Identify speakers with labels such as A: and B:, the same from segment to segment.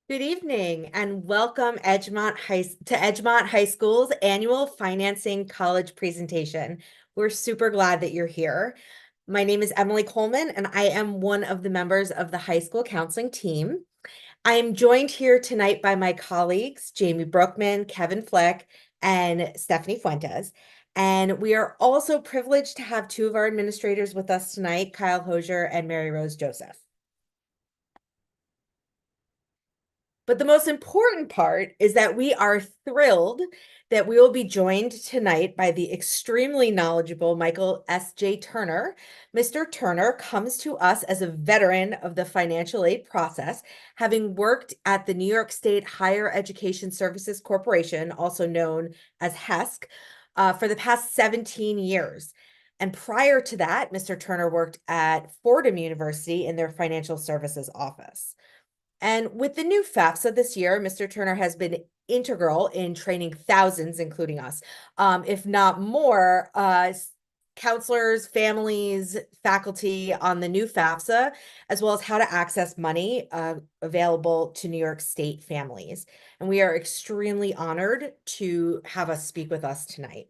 A: Good evening and welcome to Edgemont High School's annual Financing College presentation. We're super glad that you're here. My name is Emily Coleman and I am one of the members of the high school counseling team. I am joined here tonight by my colleagues, Jamie Brookman, Kevin Flick, and Stephanie Fuentes. And we are also privileged to have two of our administrators with us tonight, Kyle Hosier and Mary Rose Joseph. But the most important part is that we are thrilled that we will be joined tonight by the extremely knowledgeable Michael S.J. Turner. Mr. Turner comes to us as a veteran of the financial aid process, having worked at the New York State Higher Education Services Corporation, also known as HESC, for the past 17 years. And prior to that, Mr. Turner worked at Fordham University in their financial services office. And with the new FAFSA this year, Mr. Turner has been integral in training thousands, including us, if not more, counselors, families, faculty on the new FAFSA, as well as how to access money available to New York State families. And we are extremely honored to have us speak with us tonight.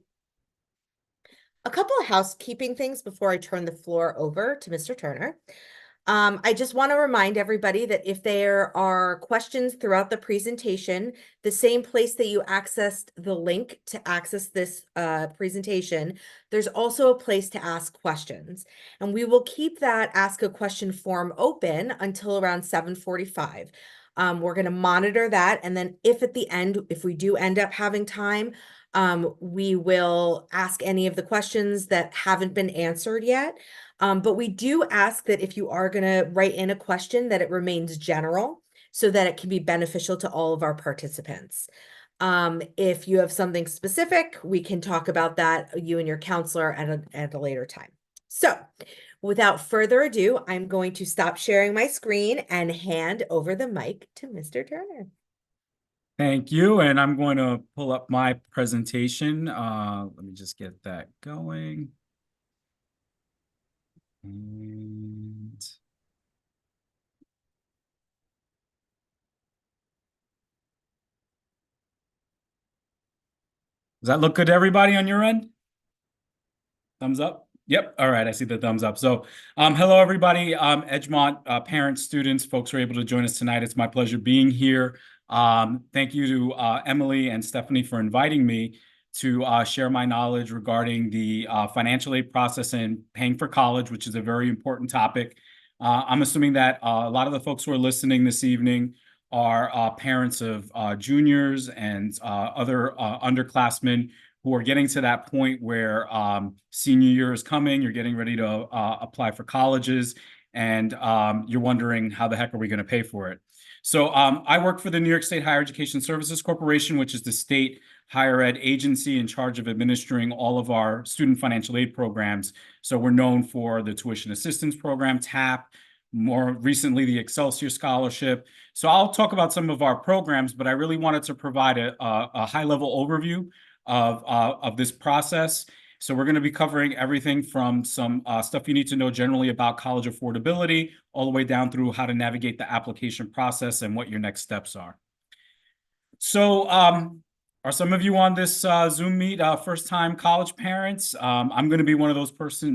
A: A couple of housekeeping things before I turn the floor over to Mr. Turner. I just want to remind everybody that if there are questions throughout the presentation, the same place that you accessed the link to access this presentation, there's also a place to ask questions. And we will keep that ask a question form open until around 7:45. We're going to monitor that. And then if at the end, if we do end up having time, we will ask any of the questions that haven't been answered yet. But we do ask that if you are going to write in a question, that it remains general so that it can be beneficial to all of our participants. If you have something specific, we can talk about that, you and your counselor, at a later time. So without further ado, I'm going to stop sharing my screen and hand over the mic to Mr. Turner.
B: Thank you. And I'm going to pull up my presentation. Let me just get that going. And does that look good to everybody on your end? Thumbs up? Yep. All right. I see the thumbs up. So hello, everybody. Edgemont parents, students, folks who are able to join us tonight. It's my pleasure being here. Thank you to Emily and Stephanie for inviting me to share my knowledge regarding the financial aid process and paying for college, which is a very important topic. I'm assuming that a lot of the folks who are listening this evening are parents of juniors and other underclassmen who are getting to that point where senior year is coming, you're getting ready to apply for colleges, and you're wondering how the heck are we going to pay for it. So I work for the New York State Higher Education Services Corporation, which is the state higher ed agency in charge of administering all of our student financial aid programs. So we're known for the tuition assistance program, TAP, more recently the Excelsior Scholarship. So I'll talk about some of our programs, but I really wanted to provide a high-level overview of this process. So we're going to be covering everything from some stuff you need to know generally about college affordability, all the way down through how to navigate the application process and what your next steps are. So are some of you on this Zoom meet first-time college parents? I'm going to be one of those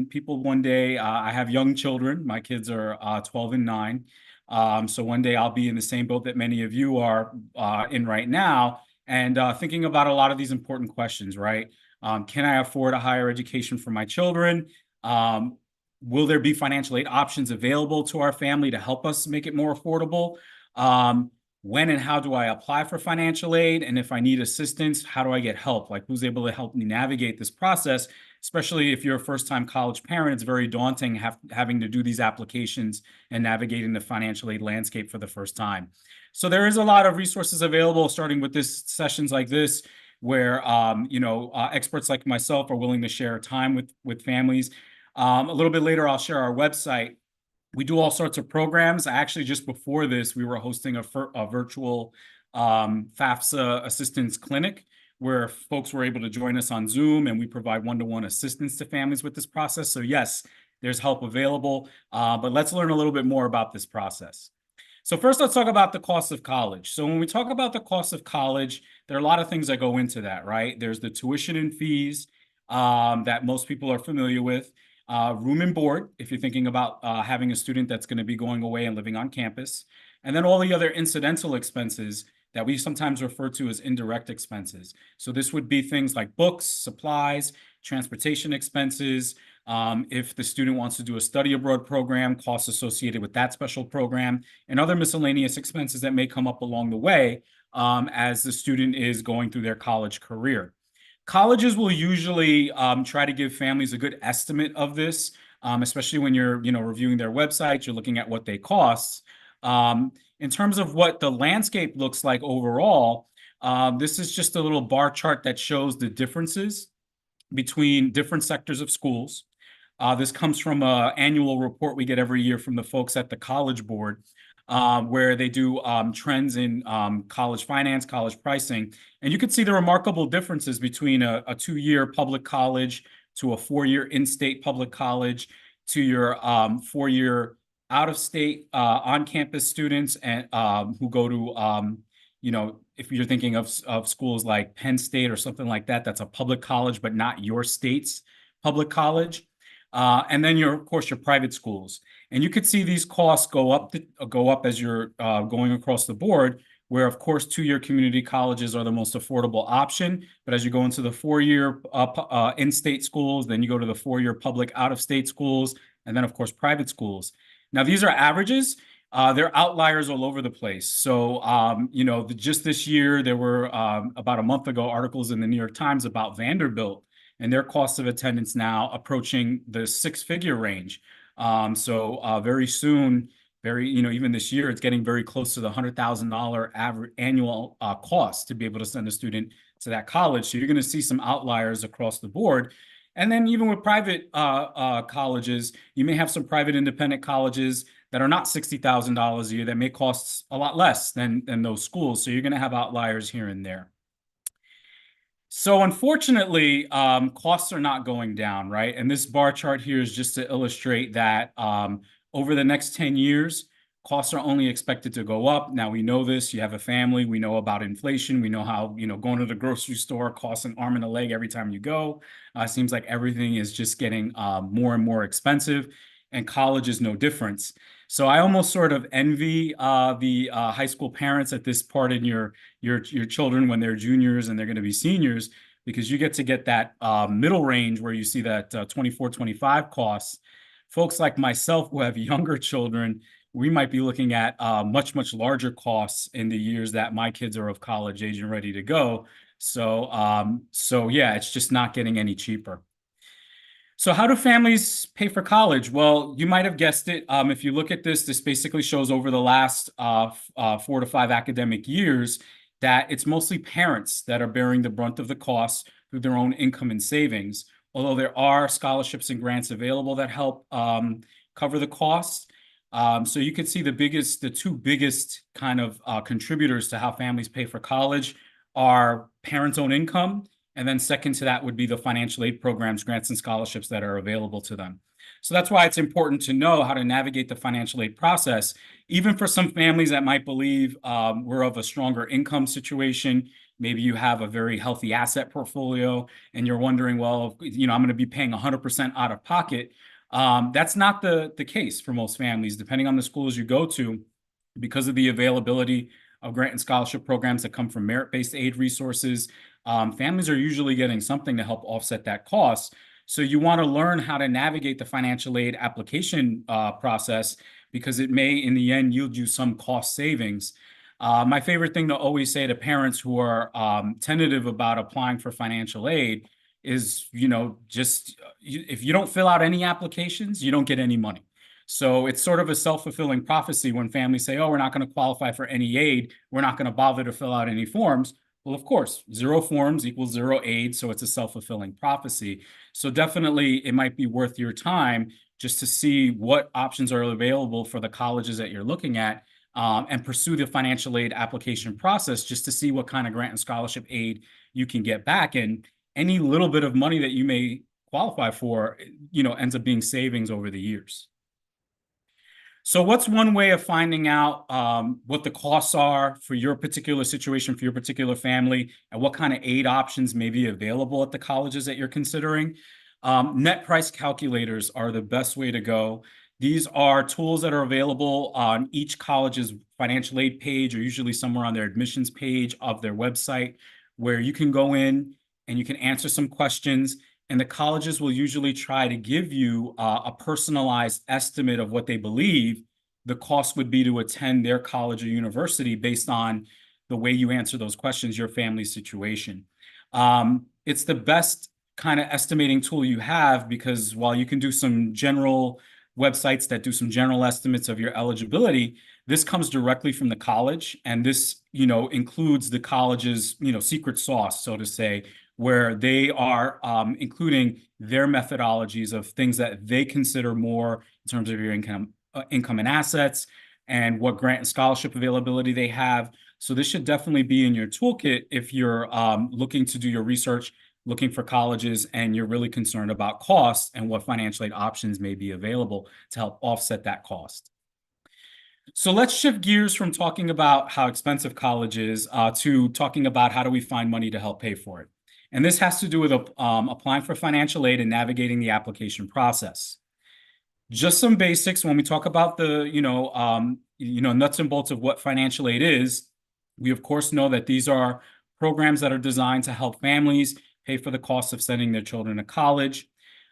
B: people one day. I have young children. My kids are 12 and 9. So one day I'll be in the same boat that many of you are in right now, and thinking about a lot of these important questions, right? Can I afford a higher education for my children? Will there be financial aid options available to our family to help us make it more affordable? When and how do I apply for financial aid? And if I need assistance, how do I get help? Like, who's able to help me navigate this process? Especially if you're a first-time college parent, it's very daunting having to do these applications and navigating the financial aid landscape for the first time. So there is a lot of resources available, starting with sessions like this, where experts like myself are willing to share time with families. A little bit later, I'll share our website. We do all sorts of programs. Actually, just before this, we were hosting a virtual FAFSA assistance clinic where folks were able to join us on Zoom, and we provide one-to-one assistance to families with this process. So yes, there's help available, but let's learn a little bit more about this process. So first, let's talk about the cost of college. So when we talk about the cost of college, there are a lot of things that go into that, right? There's the tuition and fees that most people are familiar with, room and board, if you're thinking about having a student that's going to be going away and living on campus, and then all the other incidental expenses that we sometimes refer to as indirect expenses. So this would be things like books, supplies, transportation expenses, if the student wants to do a study abroad program, costs associated with that special program, and other miscellaneous expenses that may come up along the way as the student is going through their college career. Colleges will usually try to give families a good estimate of this, especially when you're reviewing their websites, you're looking at what they cost. In terms of what the landscape looks like overall, this is just a little bar chart that shows the differences between different sectors of schools. This comes from an annual report we get every year from the folks at the College Board, where they do trends in college finance, college pricing. And you can see the remarkable differences between a 2-year public college to a 4-year in-state public college to your 4-year out-of-state on-campus students and who go to, if you're thinking of schools like Penn State or something like that, that's a public college, but not your state's public college. And then of course, your private schools. And you could see these costs go up as you're going across the board, where of course 2-year community colleges are the most affordable option. But as you go into the 4-year in-state schools, then you go to the 4-year public out-of-state schools, and then of course private schools. Now these are averages. They're outliers all over the place. So, just this year, there were about a month ago articles in the New York Times about Vanderbilt and their cost of attendance now approaching the 6-figure range. So very soon, even this year, it's getting very close to the $100,000 average annual cost to be able to send a student to that college. So you're going to see some outliers across the board. And then even with private colleges, you may have some private independent colleges that are not $60,000 a year that may cost a lot less than those schools. So you're going to have outliers here and there. So unfortunately, costs are not going down, right? And this bar chart here is just to illustrate that over the next 10 years, costs are only expected to go up. Now, we know this. You have a family. We know about inflation. We know how, going to the grocery store costs an arm and a leg every time you go. Seems like everything is just getting more and more expensive, and college is no difference. So I almost sort of envy the high school parents at this part in your children when they're juniors and they're going to be seniors, because you get that middle range where you see that 24, 25 costs. Folks like myself who have younger children, we might be looking at much, much larger costs in the years that my kids are of college age and ready to go. So yeah, it's just not getting any cheaper. So how do families pay for college? Well, you might have guessed it. If you look at this basically shows over the last 4 to 5 academic years that it's mostly parents that are bearing the brunt of the costs through their own income and savings. Although there are scholarships and grants available that help cover the costs. So you can see the 2 biggest kind of contributors to how families pay for college are parents' own income. And then second to that would be the financial aid programs, grants, and scholarships that are available to them. So that's why it's important to know how to navigate the financial aid process, even for some families that might believe we're of a stronger income situation. Maybe you have a very healthy asset portfolio and you're wondering, well, I'm going to be paying 100% out of pocket. That's not the case for most families, depending on the schools you go to, because of the availability of grant and scholarship programs that come from merit-based aid resources. Families are usually getting something to help offset that cost. So you want to learn how to navigate the financial aid application process, because it may, in the end, yield you some cost savings. My favorite thing to always say to parents who are tentative about applying for financial aid is, if you don't fill out any applications, you don't get any money. So it's sort of a self-fulfilling prophecy when families say, oh, we're not going to qualify for any aid, we're not going to bother to fill out any forms. Well, of course, 0 forms equals 0 aid, so it's a self-fulfilling prophecy. So definitely it might be worth your time just to see what options are available for the colleges that you're looking at, and pursue the financial aid application process just to see what kind of grant and scholarship aid you can get back. And any little bit of money that you may qualify for, ends up being savings over the years. So what's one way of finding out what the costs are for your particular situation, for your particular family, and what kind of aid options may be available at the colleges that you're considering? Net price calculators are the best way to go. These are tools that are available on each college's financial aid page, or usually somewhere on their admissions page of their website, where you can go in and you can answer some questions, and the colleges will usually try to give you a personalized estimate of what they believe the cost would be to attend their college or university based on the way you answer those questions, your family's situation. It's the best kind of estimating tool you have, because while you can do some general websites that do some general estimates of your eligibility, this comes directly from the college, and this, includes the college's, secret sauce, so to say, where they are including their methodologies of things that they consider more in terms of your income and assets, and what grant and scholarship availability they have. So this should definitely be in your toolkit if you're looking to do your research, looking for colleges, and you're really concerned about costs and what financial aid options may be available to help offset that cost. So let's shift gears from talking about how expensive college is to talking about how do we find money to help pay for it. And this has to do with applying for financial aid and navigating the application process. Just some basics when we talk about the, nuts and bolts of what financial aid is. We, of course, know that these are programs that are designed to help families pay for the cost of sending their children to college.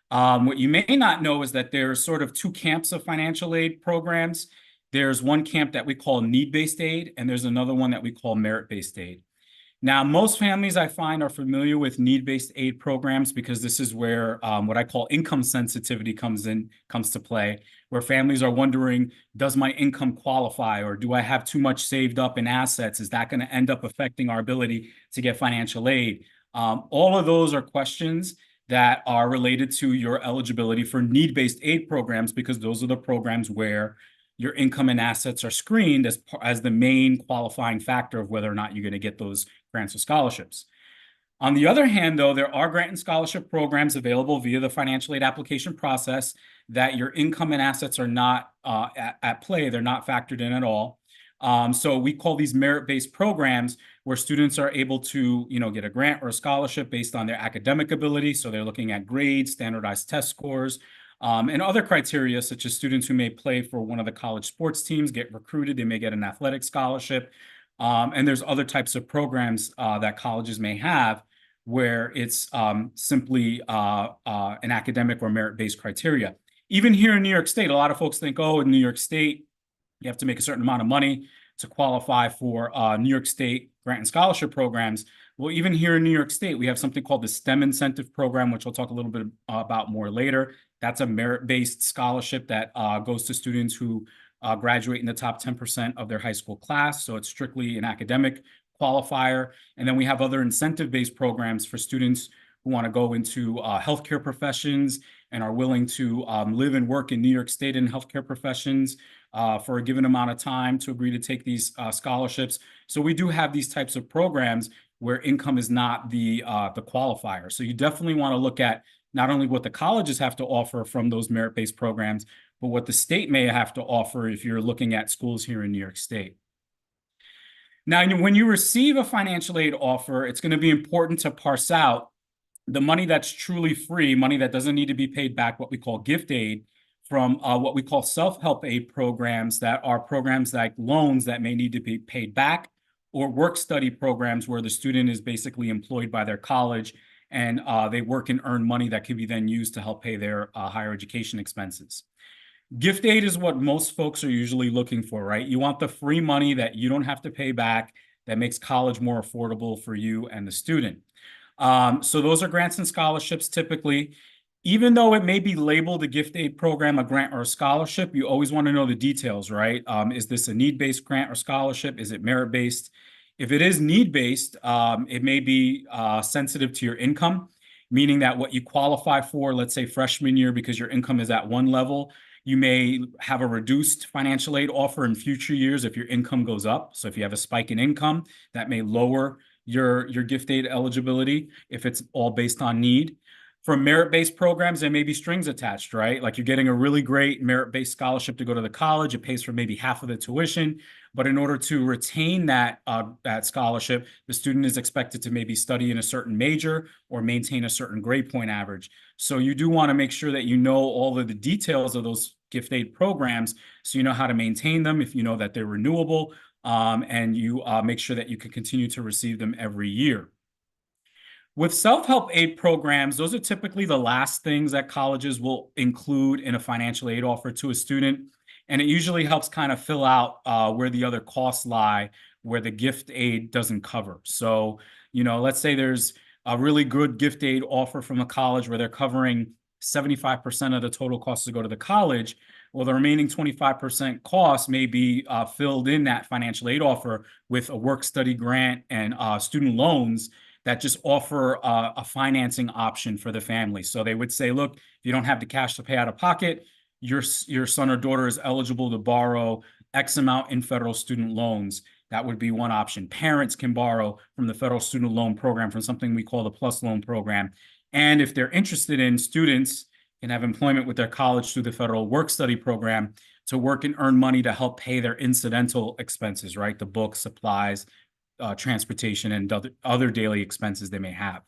B: What you may not know is that there's sort of two camps of financial aid programs. There's one camp that we call need-based aid, and there's another one that we call merit-based aid. Now, most families I find are familiar with need-based aid programs because this is where what I call income sensitivity comes to play, where families are wondering, does my income qualify, or do I have too much saved up in assets? Is that going to end up affecting our ability to get financial aid? All of those are questions that are related to your eligibility for need-based aid programs, because those are the programs where your income and assets are screened as the main qualifying factor of whether or not you're going to get those grants or scholarships. On the other hand, though, there are grant and scholarship programs available via the financial aid application process that your income and assets are not at play. They're not factored in at all. So we call these merit-based programs, where students are able to, get a grant or a scholarship based on their academic ability. So they're looking at grades, standardized test scores, and other criteria, such as students who may play for one of the college sports teams, get recruited, they may get an athletic scholarship. And there's other types of programs that colleges may have where it's simply an academic or merit-based criteria. Even here in New York State, a lot of folks think, oh, in New York State, you have to make a certain amount of money to qualify for New York State grant and scholarship programs. Well, even here in New York State, we have something called the STEM incentive program, which I'll talk a little bit about more later. That's a merit-based scholarship that goes to students who graduate in the top 10% of their high school class. So it's strictly an academic qualifier. And then we have other incentive-based programs for students who want to go into healthcare professions and are willing to live and work in New York State in healthcare professions for a given amount of time to agree to take these scholarships. So we do have these types of programs where income is not the qualifier. So you definitely want to look at not only what the colleges have to offer from those merit-based programs, but what the state may have to offer if you're looking at schools here in New York State. Now, when you receive a financial aid offer, it's going to be important to parse out the money that's truly free, money that doesn't need to be paid back, what we call gift aid, from what we call self-help aid programs that are programs like loans that may need to be paid back, or work study programs where the student is basically employed by their college and they work and earn money that can be then used to help pay their higher education expenses. Gift aid is what most folks are usually looking for, right? You want the free money that you don't have to pay back, that makes college more affordable for you and the student. So those are grants and scholarships typically. Even though it may be labeled a gift aid program, a grant, or a scholarship, you always want to know the details, right? Is this a need-based grant or scholarship? Is it merit-based? If it is need-based, it may be sensitive to your income, meaning that what you qualify for, let's say freshman year, because your income is at one level, you may have a reduced financial aid offer in future years if your income goes up. So if you have a spike in income, that may lower your gift aid eligibility if it's all based on need. For merit-based programs, there may be strings attached, right? Like you're getting a really great merit-based scholarship to go to the college. It pays for maybe half of the tuition. But in order to retain that scholarship, the student is expected to maybe study in a certain major or maintain a certain grade point average. So you do want to make sure that you know all of the details of those gift aid programs so you know how to maintain them, if you know that they're renewable, and you make sure that you can continue to receive them every year. With self-help aid programs, those are typically the last things that colleges will include in a financial aid offer to a student. And it usually helps kind of fill out where the other costs lie, where the gift aid doesn't cover. So, let's say there's a really good gift aid offer from a college where they're covering 75% of the total costs to go to the college. Well, the remaining 25% cost may be filled in that financial aid offer with a work-study grant and student loans that just offer a financing option for the family. So they would say, look, if you don't have the cash to pay out of pocket, your son or daughter is eligible to borrow X amount in federal student loans. That would be one option. Parents can borrow from the federal student loan program from something we call the PLUS loan program. And if they're interested in, students can have employment with their college through the federal work-study program to work and earn money to help pay their incidental expenses, right? The books, supplies, transportation, and other daily expenses they may have.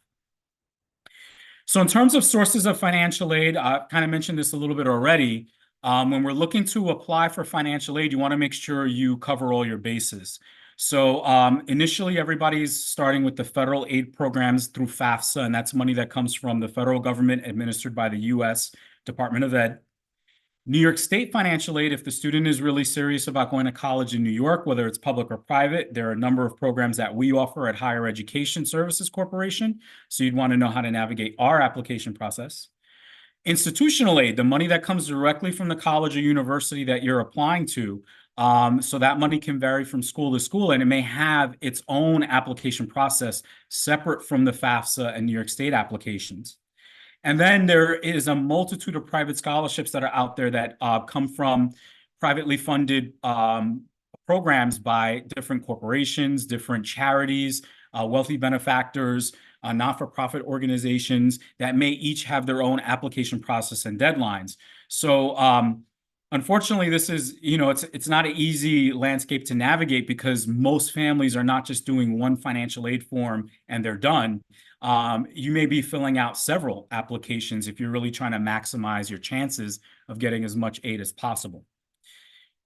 B: So in terms of sources of financial aid, I kind of mentioned this a little bit already. When we're looking to apply for financial aid, you want to make sure you cover all your bases. So initially, everybody's starting with the federal aid programs through FAFSA, and that's money that comes from the federal government administered by the U.S. Department of Ed. New York State financial aid, if the student is really serious about going to college in New York, whether it's public or private, there are a number of programs that we offer at Higher Education Services Corporation. So you'd want to know how to navigate our application process. Institutional aid, the money that comes directly from the college or university that you're applying to. So that money can vary from school to school, and it may have its own application process separate from the FAFSA and New York State applications. And then there is a multitude of private scholarships that are out there that come from privately funded programs by different corporations, different charities, wealthy benefactors, not-for-profit organizations that may each have their own application process and deadlines. So unfortunately, this is, it's not an easy landscape to navigate because most families are not just doing one financial aid form and they're done. You may be filling out several applications if you're really trying to maximize your chances of getting as much aid as possible.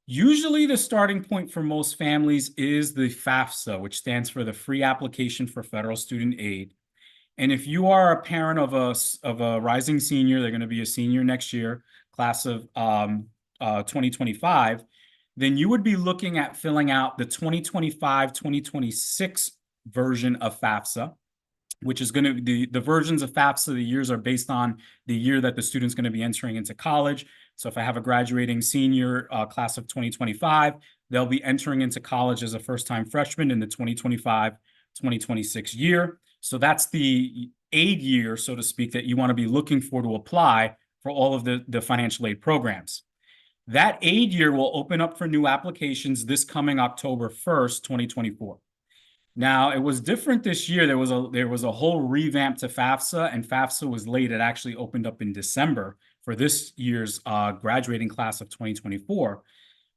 B: Usually the starting point for most families is the FAFSA, which stands for the Free Application for Federal Student Aid. And if you are a parent of a rising senior, they're going to be a senior next year, class of 2025, then you would be looking at filling out the 2025-2026 version of FAFSA, which is going to be the versions of FAFSA. The years are based on the year that the student's going to be entering into college. So if I have a graduating senior class of 2025, they'll be entering into college as a first-time freshman in the 2025-2026 year. So that's the aid year, so to speak, that you want to be looking for to apply for all of the financial aid programs. That aid year will open up for new applications this coming October 1st, 2024. Now, it was different this year. There was a whole revamp to FAFSA, and FAFSA was late. It actually opened up in December for this year's graduating class of 2024.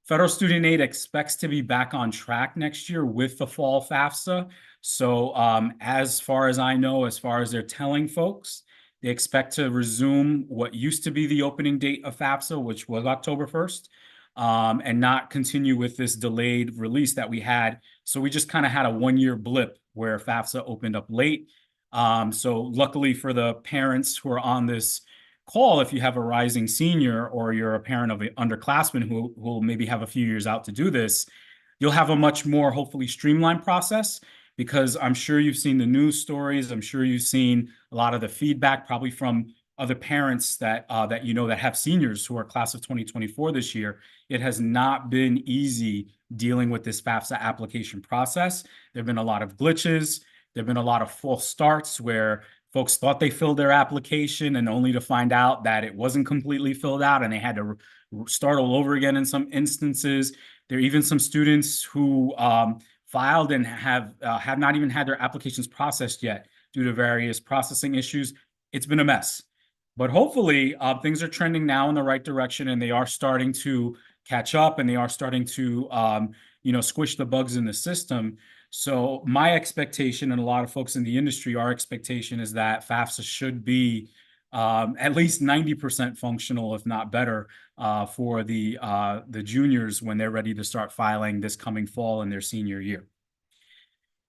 B: Federal Student Aid expects to be back on track next year with the fall FAFSA. So as far as I know, as far as they're telling folks, they expect to resume what used to be the opening date of FAFSA, which was October 1st. And not continue with this delayed release that we had. So we just kind of had a one-year blip where FAFSA opened up late. So luckily for the parents who are on this call, if you have a rising senior or you're a parent of an underclassman who will maybe have a few years out to do this, you'll have a much more hopefully streamlined process, because I'm sure you've seen the news stories. I'm sure you've seen a lot of the feedback probably from other parents that that have seniors who are class of 2024 this year. It has not been easy dealing with this FAFSA application process. There have been a lot of glitches. There have been a lot of false starts where folks thought they filled their application and only to find out that it wasn't completely filled out and they had to start all over again in some instances. There are even some students who filed and have not even had their applications processed yet due to various processing issues. It's been a mess. But hopefully, things are trending now in the right direction, and they are starting to catch up, and they are starting to, squish the bugs in the system. So my expectation, and a lot of folks in the industry, our expectation is that FAFSA should be at least 90% functional, if not better, for the juniors when they're ready to start filing this coming fall in their senior year.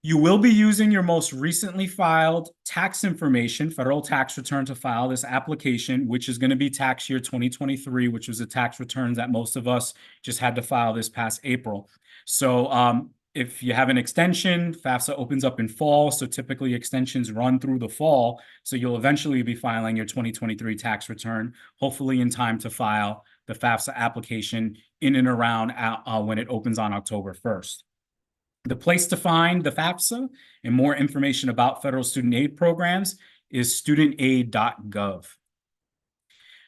B: You will be using your most recently filed tax information, federal tax return, to file this application, which is going to be tax year 2023, which was a tax return that most of us just had to file this past April. So if you have an extension, FAFSA opens up in fall. So typically extensions run through the fall. So you'll eventually be filing your 2023 tax return, hopefully in time to file the FAFSA application in and around when it opens on October 1st. The place to find the FAFSA and more information about federal student aid programs is studentaid.gov.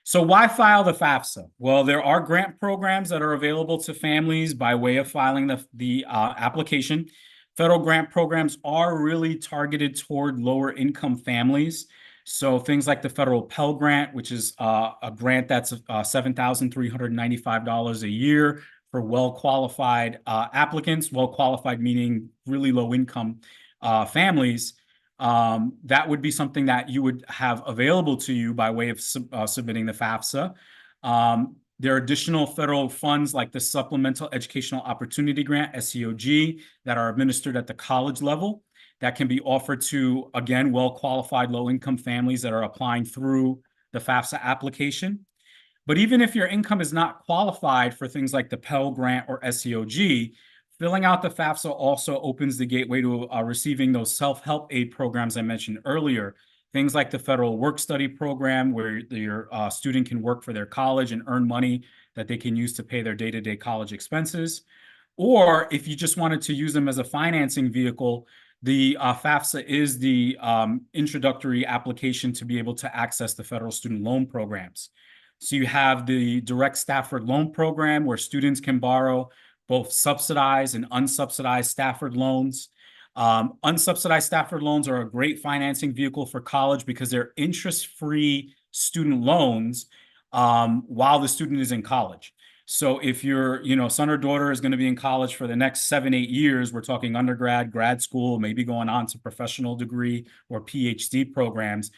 B: So why file the FAFSA? Well, there are grant programs that are available to families by way of filing the application. Federal grant programs are really targeted toward lower income families. So things like the federal Pell Grant, which is a grant that's $7,395 a year for well-qualified applicants, well-qualified meaning really low-income families. That would be something that you would have available to you by way of submitting the FAFSA. There are additional federal funds like the Supplemental Educational Opportunity Grant, SEOG, that are administered at the college level that can be offered to, again, well-qualified low-income families that are applying through the FAFSA application. But even if your income is not qualified for things like the Pell Grant or SEOG, filling out the FAFSA also opens the gateway to receiving those self-help aid programs I mentioned earlier. Things like the federal work-study program, where your student can work for their college and earn money that they can use to pay their day-to-day college expenses. Or if you just wanted to use them as a financing vehicle, the FAFSA is the introductory application to be able to access the federal student loan programs. So you have the Direct Stafford Loan Program, where students can borrow both subsidized and unsubsidized Stafford loans. Unsubsidized Stafford loans are a great financing vehicle for college because they're interest-free student loans while the student is in college. So if your son or daughter is going to be in college for the next 7-8 years, we're talking undergrad, grad school, maybe going on to professional degree or PhD programs,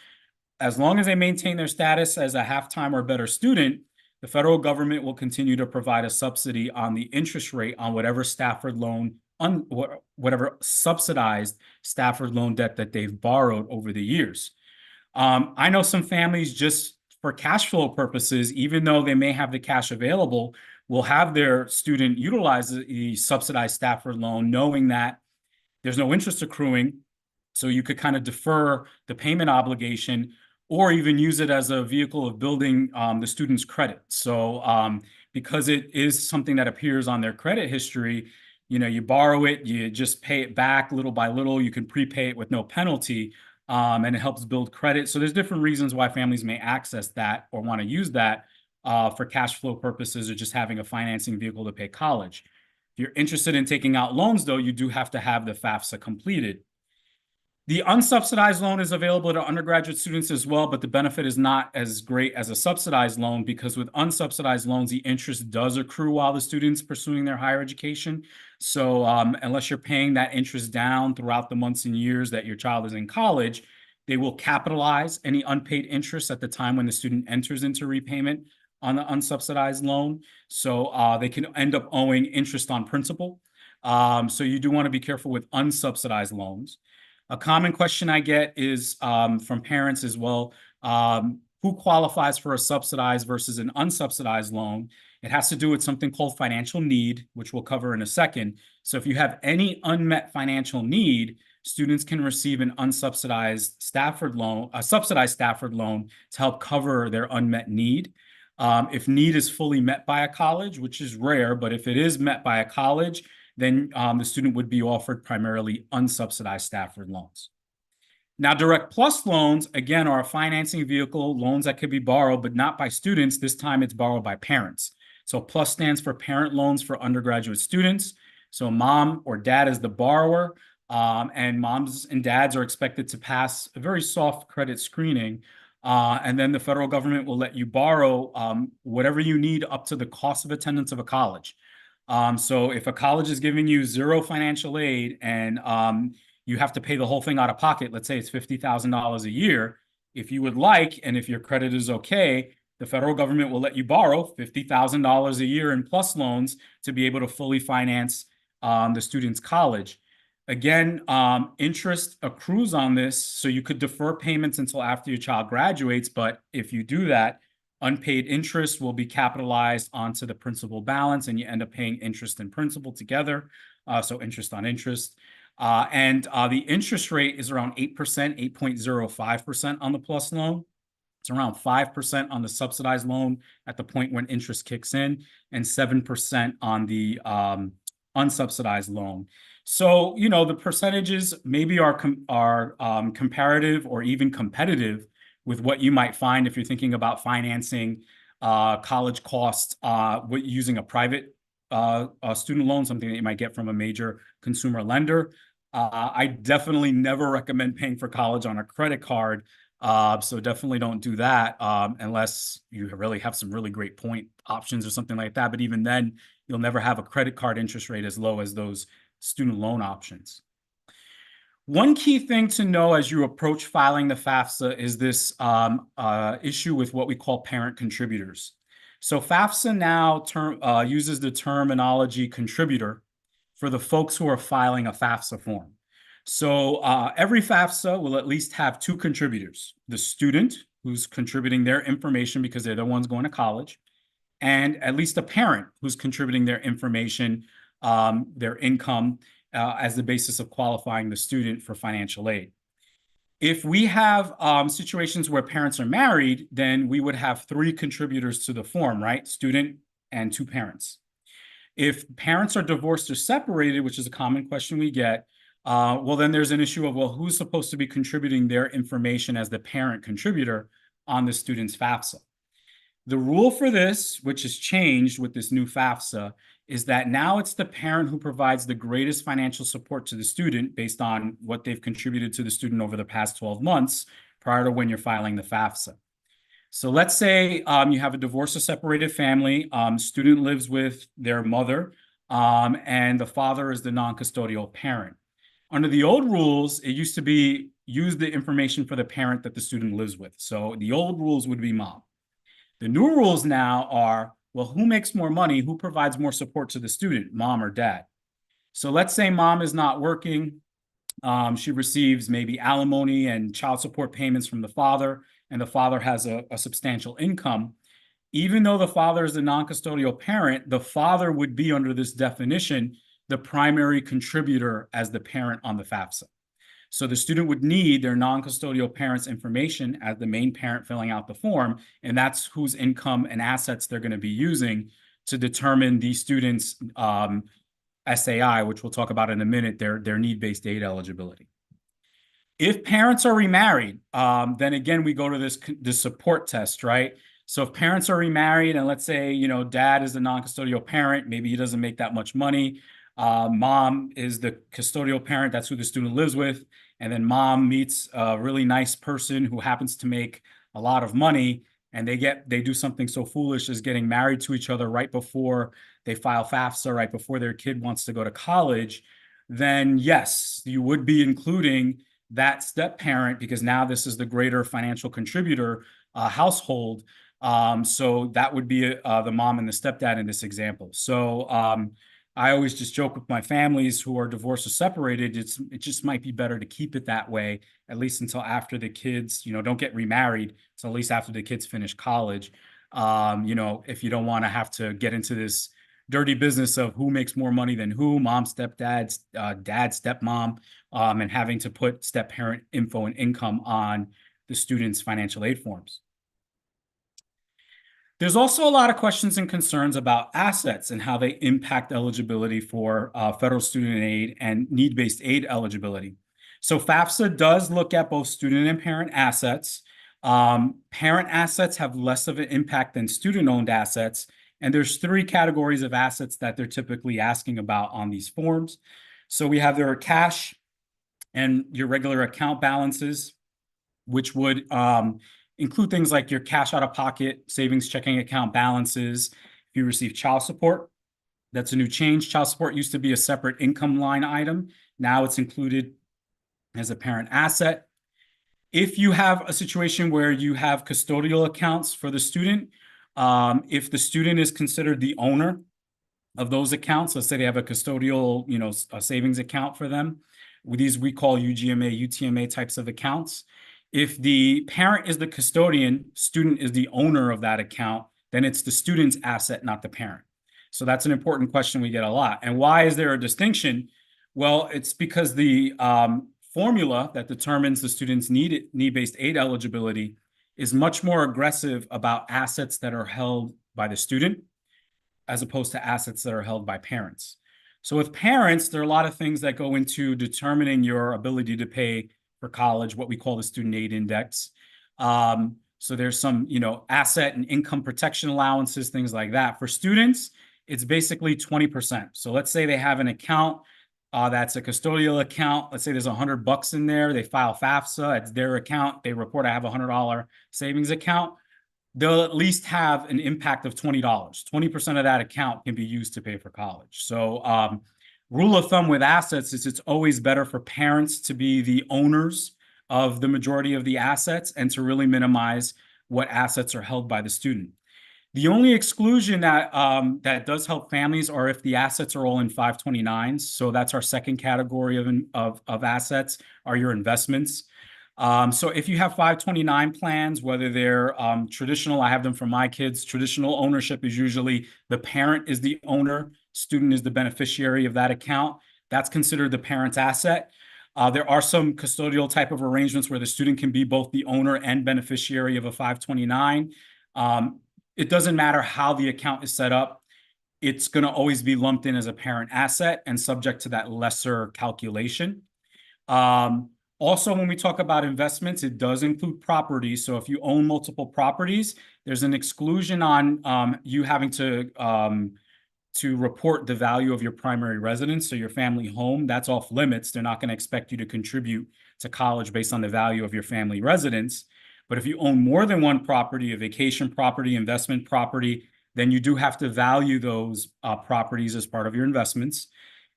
B: as long as they maintain their status as a half-time or better student, the federal government will continue to provide a subsidy on the interest rate on whatever Stafford loan, whatever subsidized Stafford loan debt that they've borrowed over the years. I know some families, just for cash flow purposes, even though they may have the cash available, will have their student utilize the subsidized Stafford loan, knowing that there's no interest accruing. So you could kind of defer the payment obligation, or even use it as a vehicle of building the student's credit. So because it is something that appears on their credit history, you borrow it, you just pay it back little by little, you can prepay it with no penalty, and it helps build credit. So there's different reasons why families may access that or want to use that for cash flow purposes, or just having a financing vehicle to pay college. If you're interested in taking out loans, though, you do have to have the FAFSA completed. The unsubsidized loan is available to undergraduate students as well, but the benefit is not as great as a subsidized loan, because with unsubsidized loans, the interest does accrue while the student's pursuing their higher education. So unless you're paying that interest down throughout the months and years that your child is in college, they will capitalize any unpaid interest at the time when the student enters into repayment on the unsubsidized loan. So they can end up owing interest on principal. So you do want to be careful with unsubsidized loans. A common question I get is from parents as well, who qualifies for a subsidized versus an unsubsidized loan? It has to do with something called financial need, which we'll cover in a second. So if you have any unmet financial need, students can receive an unsubsidized Stafford loan, a subsidized Stafford loan, to help cover their unmet need. If need is fully met by a college, which is rare, but if it is met by a college, then the student would be offered primarily unsubsidized Stafford loans. Now, Direct Plus loans, again, are a financing vehicle, loans that could be borrowed, but not by students. This time it's borrowed by parents. So PLUS stands for Parent Loans for Undergraduate Students. So mom or dad is the borrower, and moms and dads are expected to pass a very soft credit screening. And then the federal government will let you borrow whatever you need up to the cost of attendance of a college. So if a college is giving you zero financial aid and you have to pay the whole thing out of pocket, let's say it's $50,000 a year, if you would like, and if your credit is okay, the federal government will let you borrow $50,000 a year in plus loans to be able to fully finance the student's college. Again, interest accrues on this, so you could defer payments until after your child graduates, but if you do that, unpaid interest will be capitalized onto the principal balance, and you end up paying interest and principal together, so interest on interest. And the interest rate is around 8%, 8.05% on the plus loan. It's around 5% on the subsidized loan at the point when interest kicks in, and 7% on the unsubsidized loan. So, you know, the percentages maybe are comparative or even competitive with what you might find if you're thinking about financing college costs using a private student loan, something that you might get from a major consumer lender. I definitely never recommend paying for college on a credit card. So definitely don't do that unless you really have some really great point options or something like that. But even then, you'll never have a credit card interest rate as low as those student loan options. One key thing to know as you approach filing the FAFSA is this issue with what we call parent contributors. So FAFSA now uses the terminology contributor for the folks who are filing a FAFSA form. So every FAFSA will at least have two contributors: the student, who's contributing their information because they're the ones going to college, and at least a parent who's contributing their information, their income, as the basis of qualifying the student for financial aid. If we have situations where parents are married, then we would have three contributors to the form, right? Student and two parents. If parents are divorced or separated, which is a common question we get, well, then there's an issue of, well, who's supposed to be contributing their information as the parent contributor on the student's FAFSA? The rule for this, which has changed with this new FAFSA, is that now it's the parent who provides the greatest financial support to the student based on what they've contributed to the student over the past 12 months prior to when you're filing the FAFSA. So let's say you have a divorced or separated family, student lives with their mother, and the father is the non-custodial parent. Under the old rules, it used to be use the information for the parent that the student lives with. So the old rules would be mom. The new rules now are, well, who makes more money? Who provides more support to the student, mom or dad? So let's say mom is not working. She receives maybe alimony and child support payments from the father, and the father has a substantial income. Even though the father is the non-custodial parent, the father would be, under this definition, the primary contributor as the parent on the FAFSA. So the student would need their non-custodial parent's information as the main parent filling out the form, and that's whose income and assets they're going to be using to determine the student's SAI, which we'll talk about in a minute, their need-based aid eligibility. If parents are remarried, then again, we go to this support test, right? So if parents are remarried, and let's say, you know, dad is the non-custodial parent, maybe he doesn't make that much money. Mom is the custodial parent, that's who the student lives with. And then mom meets a really nice person who happens to make a lot of money, and they do something so foolish as getting married to each other right before they file FAFSA, right before their kid wants to go to college. Then yes, you would be including that step parent, because now this is the greater financial contributor household. So that would be the mom and the stepdad in this example. So I always just joke with my families who are divorced or separated, it just might be better to keep it that way, at least until after the kids, you know, don't get remarried. So at least after the kids finish college, you know, if you don't want to have to get into this dirty business of who makes more money than who, mom, stepdad, dad, stepmom, and having to put step parent info and income on the student's financial aid forms. There's also a lot of questions and concerns about assets and how they impact eligibility for federal student aid and need-based aid eligibility. So FAFSA does look at both student and parent assets. Parent assets have less of an impact than student-owned assets, and there's three categories of assets that they're typically asking about on these forms. So we have their cash and your regular account balances, which would include things like your cash out of pocket, savings checking account balances. If you receive child support, that's a new change. Child support used to be a separate income line item. Now it's included as a parent asset. If you have a situation where you have custodial accounts for the student, if the student is considered the owner of those accounts, let's say they have a custodial, a savings account for them, these we call UGMA, UTMA types of accounts. If the parent is the custodian, student is the owner of that account, then it's the student's asset, not the parent. So that's an important question we get a lot. And why is there a distinction? Well, it's because the formula that determines the student's need-based aid eligibility is much more aggressive about assets that are held by the student as opposed to assets that are held by parents. So with parents, there are a lot of things that go into determining your ability to pay for college, what we call the student aid index. So there's some, asset and income protection allowances, things like that. For students, it's basically 20%. So let's say they have an account that's a custodial account. Let's say there's $100 in there. They file FAFSA. It's their account. They report, I have a $100 savings account. They'll at least have an impact of $20. 20% of that account can be used to pay for college. So rule of thumb with assets is it's always better for parents to be the owners of the majority of the assets and to really minimize what assets are held by the student. The only exclusion that that does help families are if the assets are all in 529s. So that's our second category of assets, are your investments. So if you have 529 plans, whether they're traditional, I have them for my kids. Traditional ownership is usually the parent is the owner, student is the beneficiary of that account. That's considered the parent's asset. There are some custodial type of arrangements where the student can be both the owner and beneficiary of a 529. It doesn't matter how the account is set up. It's going to always be lumped in as a parent asset and subject to that lesser calculation. Also, when we talk about investments, it does include properties. So if you own multiple properties, there's an exclusion on you having to report the value of your primary residence, so your family home. That's off limits. They're not going to expect you to contribute to college based on the value of your family residence. But if you own more than one property, a vacation property, investment property, then you do have to value those properties as part of your investments.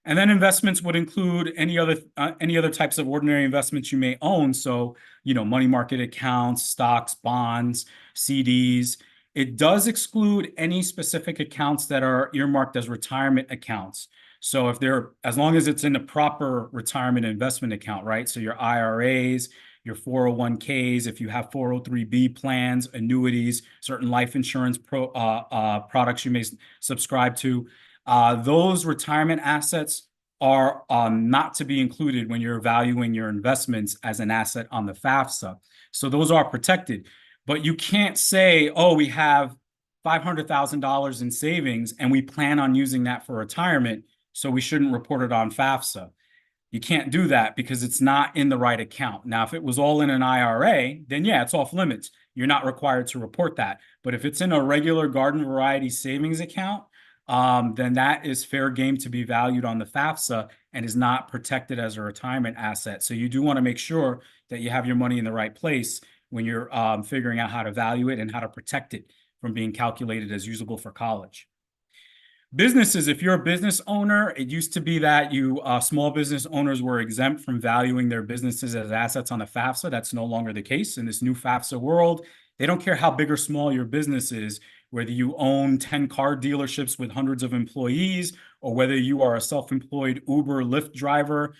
B: And then investments would include any other types of ordinary investments you may own. So, money market accounts, stocks, bonds, CDs. It does exclude any specific accounts that are earmarked as retirement accounts. So as long as it's in a proper retirement investment account, right? So your IRAs, your 401ks, if you have 403b plans, annuities, certain life insurance products you may subscribe to, those retirement assets are not to be included when you're valuing your investments as an asset on the FAFSA. So those are protected. But you can't say, oh, we have $500,000 in savings and we plan on using that for retirement, so we shouldn't report it on FAFSA. You can't do that because it's not in the right account. Now, if it was all in an IRA, then yeah, it's off limits. You're not required to report that. But if it's in a regular garden variety savings account, then that is fair game to be valued on the FAFSA and is not protected as a retirement asset. So you do want to make sure that you have your money in the right place when you're figuring out how to value it and how to protect it from being calculated as usable for college. Businesses, if you're a business owner, it used to be that small business owners were exempt from valuing their businesses as assets on the FAFSA. That's no longer the case in this new FAFSA world. They don't care how big or small your business is, whether you own 10 car dealerships with hundreds of employees, or whether you are a self-employed Uber, Lyft driver,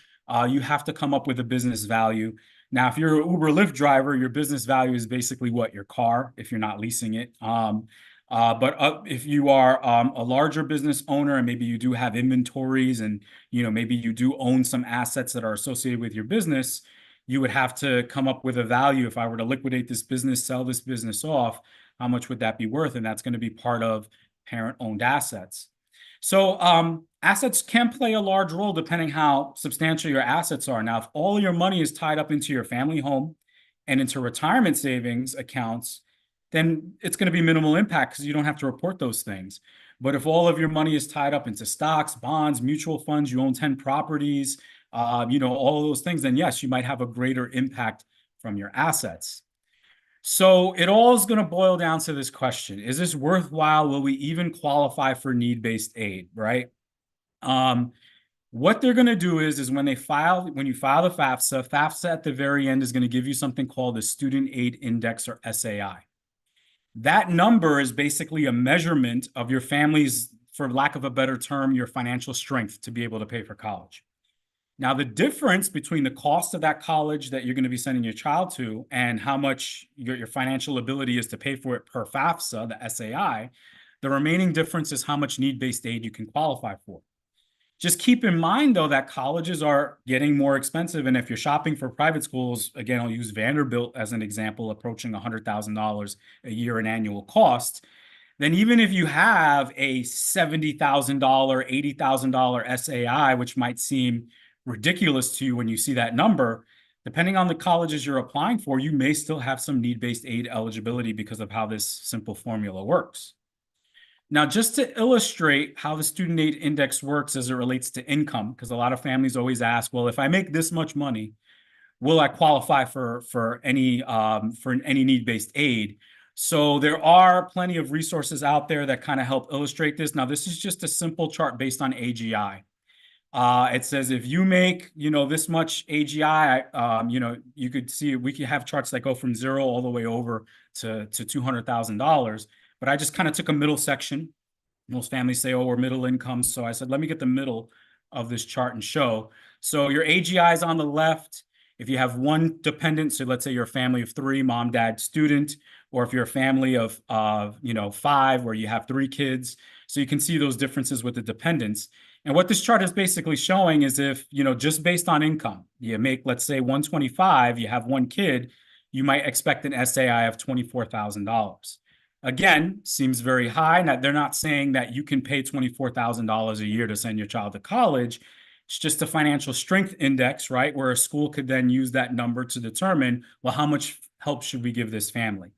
B: you have to come up with a business value. Now, if you're an Uber, Lyft driver, your business value is basically what? Your car, if you're not leasing it. But if you are a larger business owner and maybe you do have inventories and maybe you do own some assets that are associated with your business, you would have to come up with a value. If I were to liquidate this business, sell this business off, how much would that be worth? And that's going to be part of parent-owned assets. So assets can play a large role depending how substantial your assets are. Now, if all your money is tied up into your family home and into retirement savings accounts, then it's going to be minimal impact because you don't have to report those things. But if all of your money is tied up into stocks, bonds, mutual funds, you own 10 properties, all of those things, then yes, you might have a greater impact from your assets. So it all is going to boil down to this question. Is this worthwhile? Will we even qualify for need-based aid, right? What they're going to do is when you file the FAFSA at the very end is going to give you something called the Student Aid Index, or SAI. That number is basically a measurement of your family's, for lack of a better term, your financial strength to be able to pay for college. Now, the difference between the cost of that college that you're going to be sending your child to and how much your financial ability is to pay for it per FAFSA, the SAI, the remaining difference is how much need-based aid you can qualify for. Just keep in mind, though, that colleges are getting more expensive. And if you're shopping for private schools, again, I'll use Vanderbilt as an example, approaching $100,000 a year in annual cost. Then even if you have a $70,000, $80,000 SAI, which might seem ridiculous to you when you see that number, depending on the colleges you're applying for, you may still have some need-based aid eligibility because of how this simple formula works. Now, just to illustrate how the Student Aid Index works as it relates to income, because a lot of families always ask, well, if I make this much money, will I qualify for any need-based aid? So there are plenty of resources out there that kind of help illustrate this. Now, this is just a simple chart based on AGI. It says if you make, this much AGI, you could see we could have charts that go from 0 all the way over to $200,000. But I just kind of took a middle section. Most families say, oh, we're middle income. So I said, let me get the middle of this chart and show. So your AGI is on the left. If you have one dependent, so let's say you're a family of 3, mom, dad, student, or if you're a family of 5, where you have 3 kids. So you can see those differences with the dependents. And what this chart is basically showing is if, just based on income, you make, let's say 125, you have 1 kid, you might expect an SAI of $24,000. Again, seems very high. Now, they're not saying that you can pay $24,000 a year to send your child to college. It's just a financial strength index, right? Where a school could then use that number to determine, well, how much help should we give this family?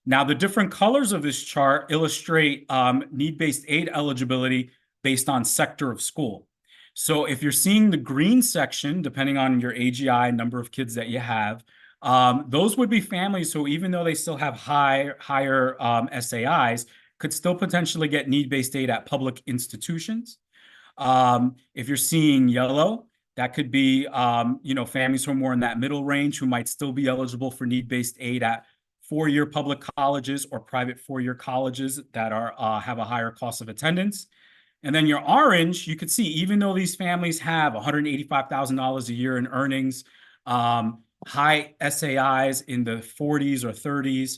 B: Now, the different colors of this chart illustrate need-based aid eligibility based on sector of school. So if you're seeing the green section, depending on your AGI, number of kids that you have, those would be families who, even though they still have higher SAIs, could still potentially get need-based aid at public institutions. If you're seeing yellow, that could be, families who are more in that middle range who might still be eligible for need-based aid at 4-year public colleges or private 4-year colleges that have a higher cost of attendance. And then your orange, you could see, even though these families have $185,000 a year in earnings, high SAIs in the 40s or 30s,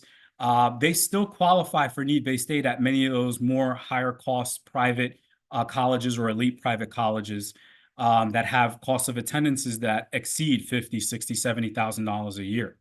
B: they still qualify for need-based aid at many of those more higher cost private colleges or elite private colleges that have costs of attendances that exceed $50,000, $60,000, $70,000 a year.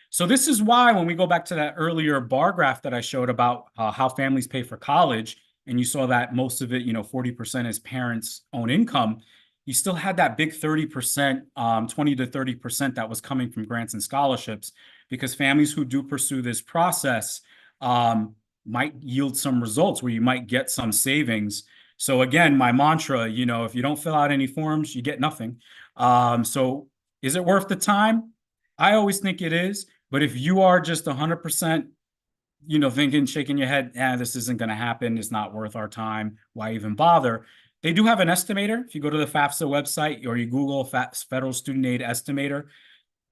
B: So this is why when we go back to that earlier bar graph that I showed about how families pay for college, and you saw that most of it, 40% is parents' own income, you still had that big 30%, 20 to 30% that was coming from grants and scholarships, because families who do pursue this process might yield some results where you might get some savings. So again, my mantra, if you don't fill out any forms, you get nothing. So is it worth the time? I always think it is. But if you are just 100%, thinking, shaking your head, this isn't going to happen, it's not worth our time, why even bother? They do have an estimator. If you go to the FAFSA website or you Google Federal Student Aid Estimator,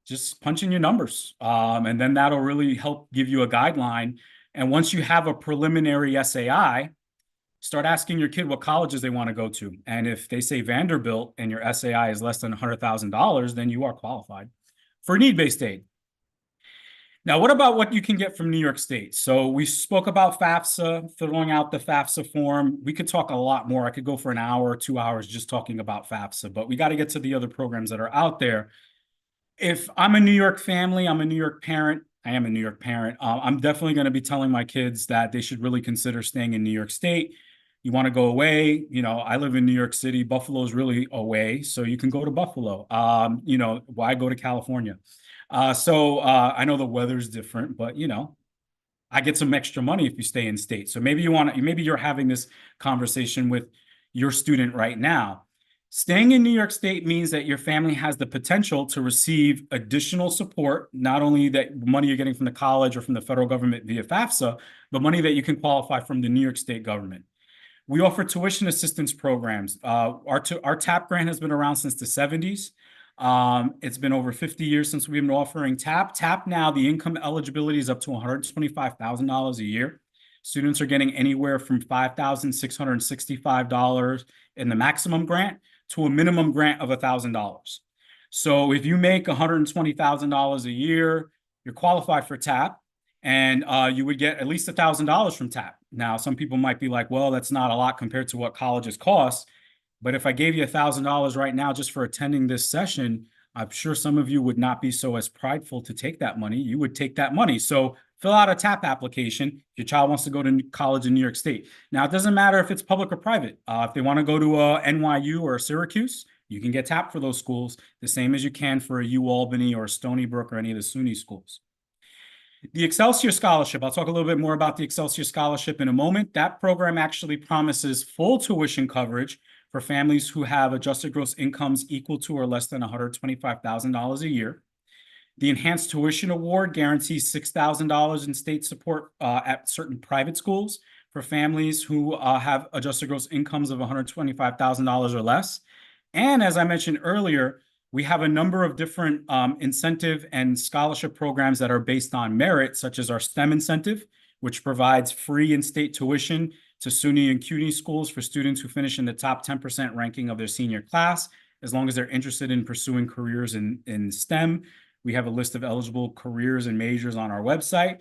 B: just punch in your numbers. And then that'll really help give you a guideline. And once you have a preliminary SAI, start asking your kid what colleges they want to go to. And if they say Vanderbilt and your SAI is less than $100,000, then you are qualified for need-based aid. Now, what about what you can get from New York State? So we spoke about FAFSA, filling out the FAFSA form. We could talk a lot more. I could go for an hour or 2 hours just talking about FAFSA, but we got to get to the other programs that are out there. If I'm a New York family, I'm a New York parent, I am a New York parent, I'm definitely going to be telling my kids that they should really consider staying in New York State. You want to go away, I live in New York City. Buffalo is really away, so you can go to Buffalo. Why go to California? So I know the weather's different, but I get some extra money if you stay in state. So maybe maybe you're having this conversation with your student right now. Staying in New York State means that your family has the potential to receive additional support, not only that money you're getting from the college or from the federal government via FAFSA, but money that you can qualify from the New York State government. We offer tuition assistance programs. Our TAP grant has been around since the 70s. It's been over 50 years since we've been offering TAP. TAP now, the income eligibility is up to $125,000 a year. Students are getting anywhere from $5,665 in the maximum grant to a minimum grant of $1,000. So if you make $120,000 a year, you're qualified for TAP, and you would get at least $1,000 from TAP. Now, some people might be like, well, that's not a lot compared to what colleges cost. But if I gave you $1,000 right now just for attending this session, I'm sure some of you would not be so as prideful to take that money. You would take that money. So fill out a TAP application if your child wants to go to college in New York State. Now, it doesn't matter if it's public or private. If they want to go to NYU or Syracuse, you can get TAP for those schools, the same as you can for a UAlbany or Stony Brook or any of the SUNY schools. The Excelsior Scholarship, I'll talk a little bit more about the Excelsior Scholarship in a moment. That program actually promises full tuition coverage for families who have adjusted gross incomes equal to or less than $125,000 a year. The Enhanced Tuition Award guarantees $6,000 in state support at certain private schools for families who have adjusted gross incomes of $125,000 or less. And as I mentioned earlier, we have a number of different incentive and scholarship programs that are based on merit, such as our STEM incentive, which provides free in-state tuition to SUNY and CUNY schools for students who finish in the top 10% ranking of their senior class, as long as they're interested in pursuing careers in STEM. We have a list of eligible careers and majors on our website.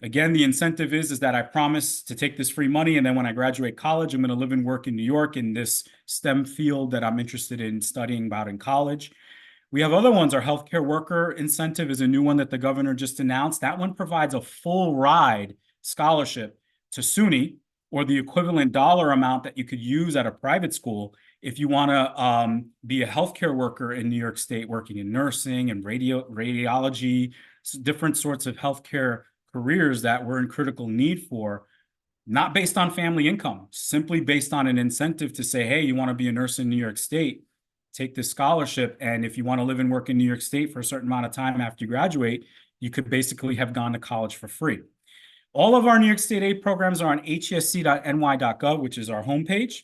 B: Again, the incentive is that I promise to take this free money, and then when I graduate college, I'm going to live and work in New York in this STEM field that I'm interested in studying about in college. We have other ones. Our healthcare worker incentive is a new one that the governor just announced. That one provides a full ride scholarship to SUNY, or the equivalent dollar amount that you could use at a private school if you want to be a healthcare worker in New York State, working in nursing and radiology, different sorts of healthcare careers that we're in critical need for, not based on family income, simply based on an incentive to say, hey, you want to be a nurse in New York State, take this scholarship. And if you want to live and work in New York State for a certain amount of time after you graduate, you could basically have gone to college for free. All of our New York State aid programs are on hesc.ny.gov, which is our homepage.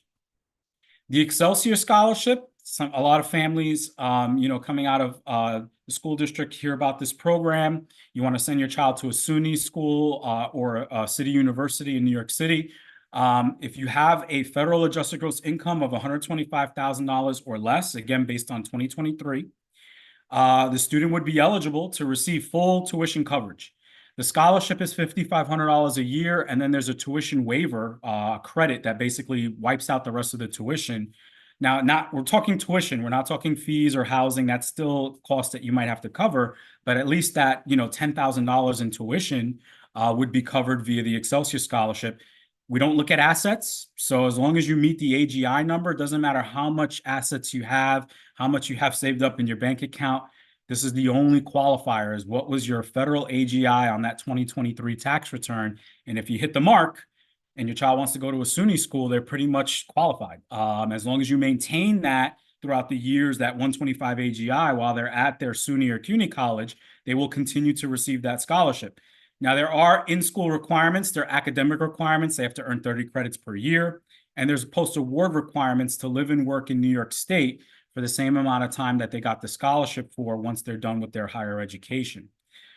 B: The Excelsior Scholarship, a lot of families, coming out of the school district hear about this program. You want to send your child to a SUNY school or a city university in New York City. If you have a federal adjusted gross income of $125,000 or less, again, based on 2023, the student would be eligible to receive full tuition coverage. The scholarship is $5,500 a year, and then there's a tuition waiver credit that basically wipes out the rest of the tuition. Now, we're talking tuition. We're not talking fees or housing. That's still cost that you might have to cover, but at least that, $10,000 in tuition would be covered via the Excelsior Scholarship. We don't look at assets. So as long as you meet the AGI number, it doesn't matter how much assets you have, how much you have saved up in your bank account. This is the only qualifier, is what was your federal AGI on that 2023 tax return. And if you hit the mark and your child wants to go to a SUNY school, they're pretty much qualified. As long as you maintain that throughout the years, that 125 AGI, while they're at their SUNY or CUNY college, they will continue to receive that scholarship. Now, there are in-school requirements. There are academic requirements. They have to earn 30 credits per year. And there's post-award requirements to live and work in New York State for the same amount of time that they got the scholarship for once they're done with their higher education.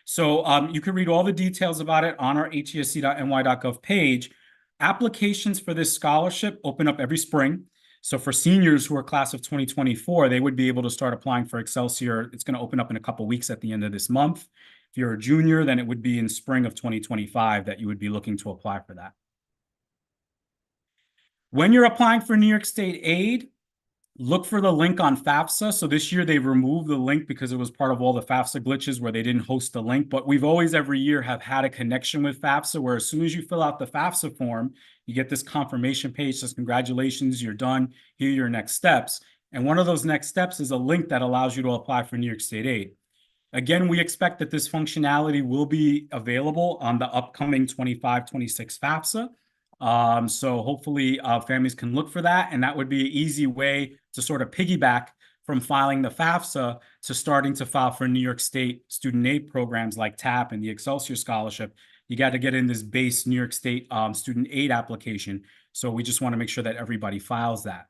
B: So you can read all the details about it on our hesc.ny.gov page. Applications for this scholarship open up every spring. So for seniors who are class of 2024, they would be able to start applying for Excelsior. It's going to open up in a couple of weeks at the end of this month. If you're a junior, then it would be in spring of 2025 that you would be looking to apply for that. When you're applying for New York State aid, look for the link on FAFSA. So this year they've removed the link because it was part of all the FAFSA glitches where they didn't host the link. But we've always, every year, have had a connection with FAFSA, where as soon as you fill out the FAFSA form, you get this confirmation page that says, congratulations, you're done. Here are your next steps. And one of those next steps is a link that allows you to apply for New York State aid. Again, we expect that this functionality will be available on the upcoming 25-26 FAFSA. So hopefully families can look for that, and that would be an easy way to sort of piggyback from filing the FAFSA to starting to file for New York State student aid programs like TAP and the Excelsior Scholarship. You got to get in this base New York State student aid application. So we just want to make sure that everybody files that.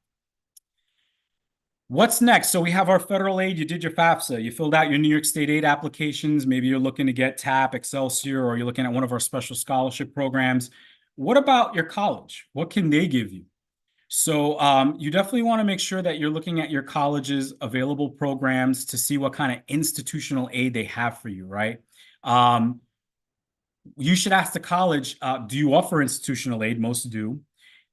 B: What's next? So we have our federal aid. You did your FAFSA. You filled out your New York State aid applications. Maybe you're looking to get TAP, Excelsior, or you're looking at one of our special scholarship programs. What about your college? What can they give you? So you definitely want to make sure that you're looking at your college's available programs to see what kind of institutional aid they have for you, right? You should ask the college, do you offer institutional aid? Most do.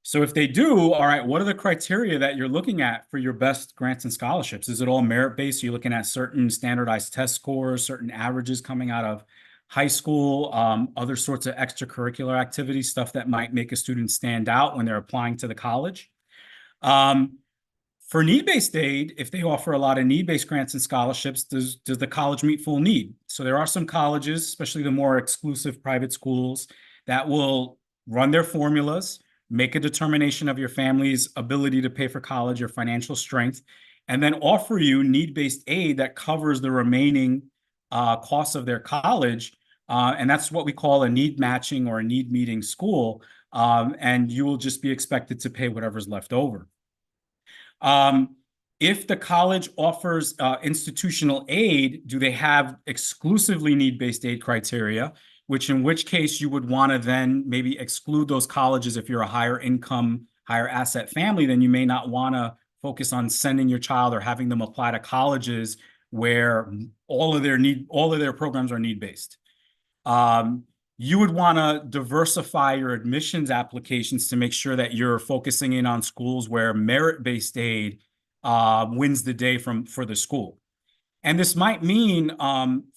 B: So if they do, all right, what are the criteria that you're looking at for your best grants and scholarships? Is it all merit-based? Are you looking at certain standardized test scores, certain averages coming out of high school, other sorts of extracurricular activities, stuff that might make a student stand out when they're applying to the college? For need-based aid, if they offer a lot of need-based grants and scholarships, does the college meet full need? So there are some colleges, especially the more exclusive private schools, that will run their formulas, make a determination of your family's ability to pay for college, your financial strength, and then offer you need-based aid that covers the remaining costs of their college. And that's what we call a need matching or a need meeting school. And you will just be expected to pay whatever's left over. If the college offers institutional aid, do they have exclusively need-based aid criteria? In which case you would want to then maybe exclude those colleges. If you're a higher income, higher asset family, then you may not want to focus on sending your child or having them apply to colleges where all of their programs are need-based. You would want to diversify your admissions applications to make sure that you're focusing in on schools where merit-based aid wins the day for the school. And this might mean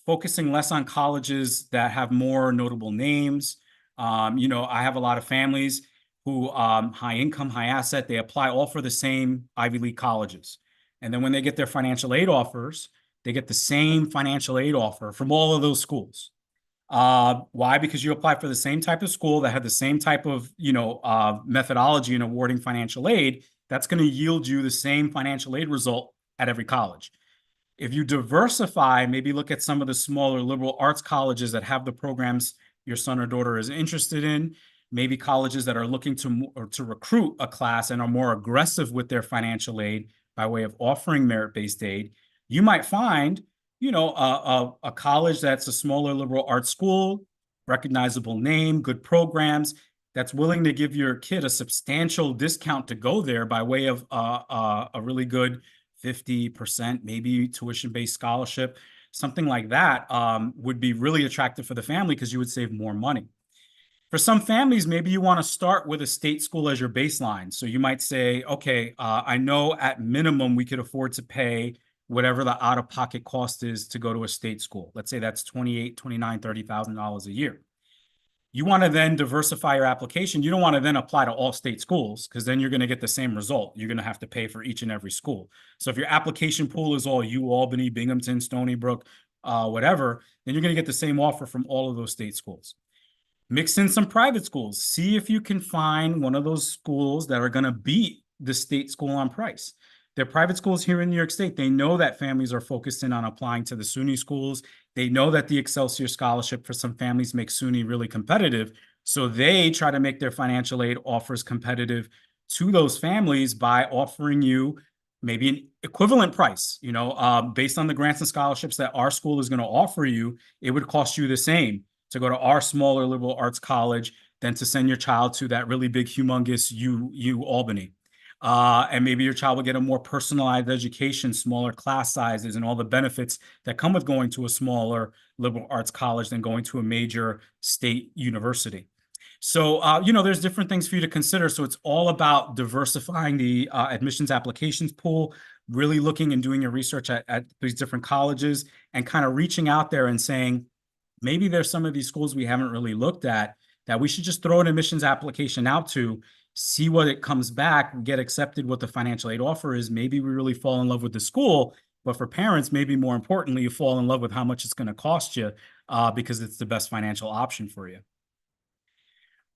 B: focusing less on colleges that have more notable names. I have a lot of families who high income, high asset, they apply all for the same Ivy League colleges. And then when they get their financial aid offers, they get the same financial aid offer from all of those schools. Why? Because you apply for the same type of school that had the same type of, methodology in awarding financial aid. That's going to yield you the same financial aid result at every college. If you diversify, maybe look at some of the smaller liberal arts colleges that have the programs your son or daughter is interested in, maybe colleges that are looking to recruit a class and are more aggressive with their financial aid by way of offering merit-based aid. You might find, a college that's a smaller liberal arts school, recognizable name, good programs, that's willing to give your kid a substantial discount to go there by way of a really good 50%, maybe tuition-based scholarship, something like that would be really attractive for the family because you would save more money. For some families, maybe you want to start with a state school as your baseline. So you might say, okay, I know at minimum we could afford to pay whatever the out-of-pocket cost is to go to a state school. Let's say that's $28,000, $29,000, $30,000 a year. You want to then diversify your application. You don't want to then apply to all state schools because then you're going to get the same result. You're going to have to pay for each and every school. So if your application pool is all Albany, Binghamton, Stony Brook, whatever, then you're going to get the same offer from all of those state schools. Mix in some private schools. See if you can find one of those schools that are going to beat the state school on price. They're private schools here in New York State. They know that families are focused in on applying to the SUNY schools. They know that the Excelsior Scholarship for some families makes SUNY really competitive. So they try to make their financial aid offers competitive to those families by offering you maybe an equivalent price. Based on the grants and scholarships that our school is going to offer you, it would cost you the same to go to our smaller liberal arts college than to send your child to that really big, humongous U Albany. And maybe your child will get a more personalized education, smaller class sizes, and all the benefits that come with going to a smaller liberal arts college than going to a major state university. So, there's different things for you to consider. So it's all about diversifying the admissions applications pool, really looking and doing your research at these different colleges and kind of reaching out there and saying, maybe there's some of these schools we haven't really looked at that we should just throw an admissions application out to, see what it comes back, get accepted what the financial aid offer is. Maybe we really fall in love with the school, but for parents, maybe more importantly, you fall in love with how much it's going to cost you because it's the best financial option for you.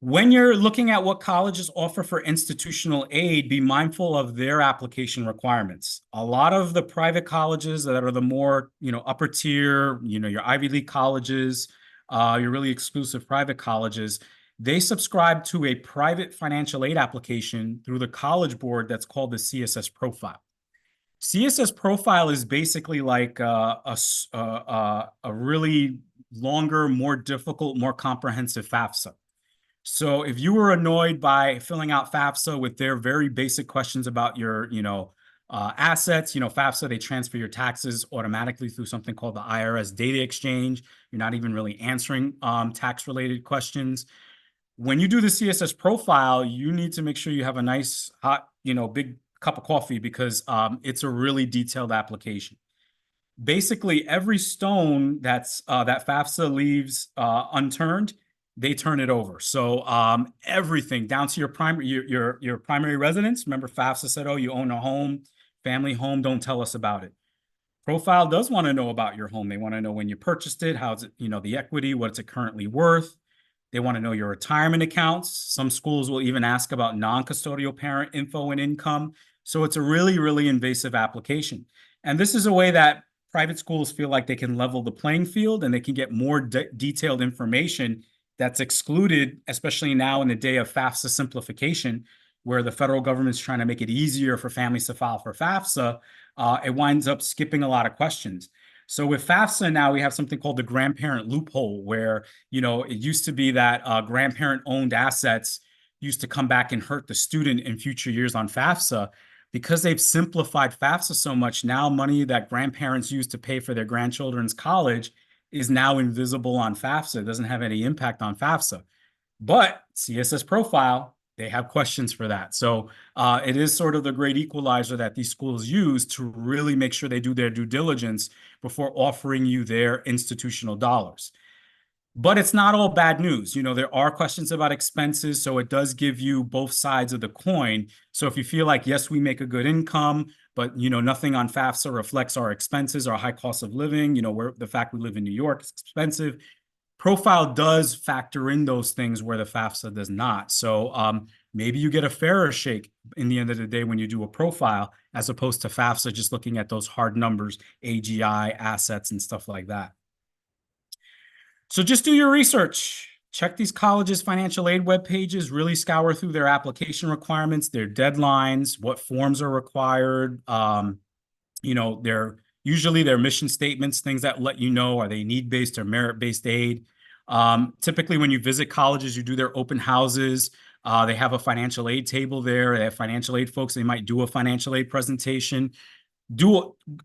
B: When you're looking at what colleges offer for institutional aid, be mindful of their application requirements. A lot of the private colleges that are the more, upper tier, your Ivy League colleges, your really exclusive private colleges, they subscribe to a private financial aid application through the College Board that's called the CSS Profile. CSS Profile is basically like a really longer, more difficult, more comprehensive FAFSA. So if you were annoyed by filling out FAFSA with their very basic questions about your, assets, FAFSA, they transfer your taxes automatically through something called the IRS Data Exchange. You're not even really answering tax-related questions. When you do the CSS Profile, you need to make sure you have a nice, hot, big cup of coffee because it's a really detailed application. Basically, every stone that FAFSA leaves unturned, they turn it over. So everything down to your primary residence. Remember, FAFSA said, "Oh, you own a home, family home. Don't tell us about it." Profile does want to know about your home. They want to know when you purchased it, how's it, the equity, what's it currently worth. They want to know your retirement accounts. Some schools will even ask about non-custodial parent info and income. So it's a really, really invasive application. And this is a way that private schools feel like they can level the playing field and they can get more detailed information that's excluded, especially now in the day of FAFSA simplification, where the federal government's trying to make it easier for families to file for FAFSA. It winds up skipping a lot of questions. So with FAFSA now, we have something called the grandparent loophole, where, it used to be that grandparent-owned assets used to come back and hurt the student in future years on FAFSA. Because they've simplified FAFSA so much, now money that grandparents use to pay for their grandchildren's college is now invisible on FAFSA. It doesn't have any impact on FAFSA. But CSS Profile, they have questions for that. So it is sort of the great equalizer that these schools use to really make sure they do their due diligence before offering you their institutional dollars. But it's not all bad news. There are questions about expenses, so it does give you both sides of the coin. So if you feel like, yes, we make a good income, but, nothing on FAFSA reflects our expenses, our high cost of living, the fact we live in New York is expensive. Profile does factor in those things where the FAFSA does not. So maybe you get a fairer shake in the end of the day when you do a profile, as opposed to FAFSA just looking at those hard numbers, AGI, assets, and stuff like that. So just do your research. Check these colleges' financial aid web pages, really scour through their application requirements, their deadlines, what forms are required. Usually their mission statements, things that let you know, are they need-based or merit-based aid? Typically, when you visit colleges, you do their open houses. They have a financial aid table there. They have financial aid folks. They might do a financial aid presentation.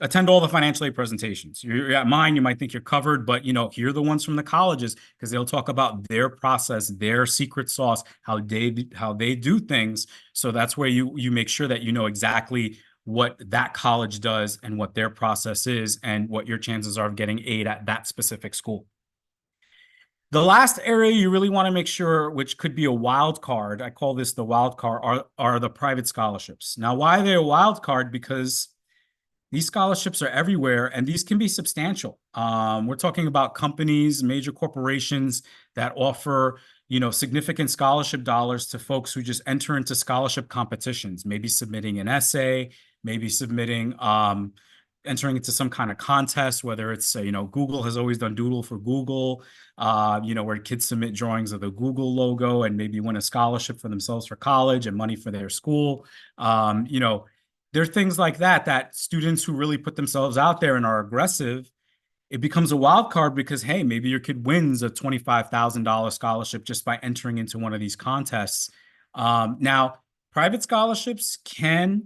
B: Attend all the financial aid presentations. You're at mine, you might think you're covered, but hear the ones from the colleges, because they'll talk about their process, their secret sauce, how they do things. So that's where you make sure that you know exactly what that college does and what their process is and what your chances are of getting aid at that specific school. The last area you really want to make sure, which could be a wild card, I call this the wild card, are the private scholarships. Now, why are they a wild card? Because these scholarships are everywhere, and these can be substantial. We're talking about companies, major corporations that offer, significant scholarship dollars to folks who just enter into scholarship competitions, maybe submitting an essay, maybe entering into some kind of contest, whether it's, Google has always done Doodle for Google, where kids submit drawings of the Google logo and maybe win a scholarship for themselves for college and money for their school. There are things like that students who really put themselves out there and are aggressive, it becomes a wild card because, hey, maybe your kid wins a $25,000 scholarship just by entering into one of these contests. Now, private scholarships can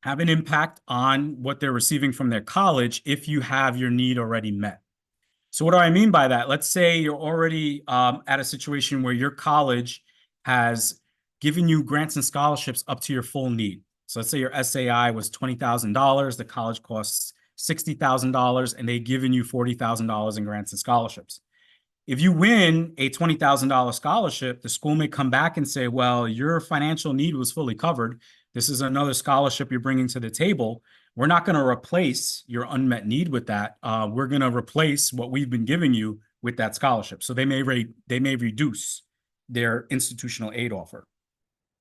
B: have an impact on what they're receiving from their college if you have your need already met. So what do I mean by that? Let's say you're already at a situation where your college has given you grants and scholarships up to your full need. So let's say your SAI was $20,000, the college costs $60,000, and they've given you $40,000 in grants and scholarships. If you win a $20,000 scholarship, the school may come back and say, well, your financial need was fully covered. This is another scholarship you're bringing to the table. We're not going to replace your unmet need with that. We're going to replace what we've been giving you with that scholarship. So they may reduce their institutional aid offer.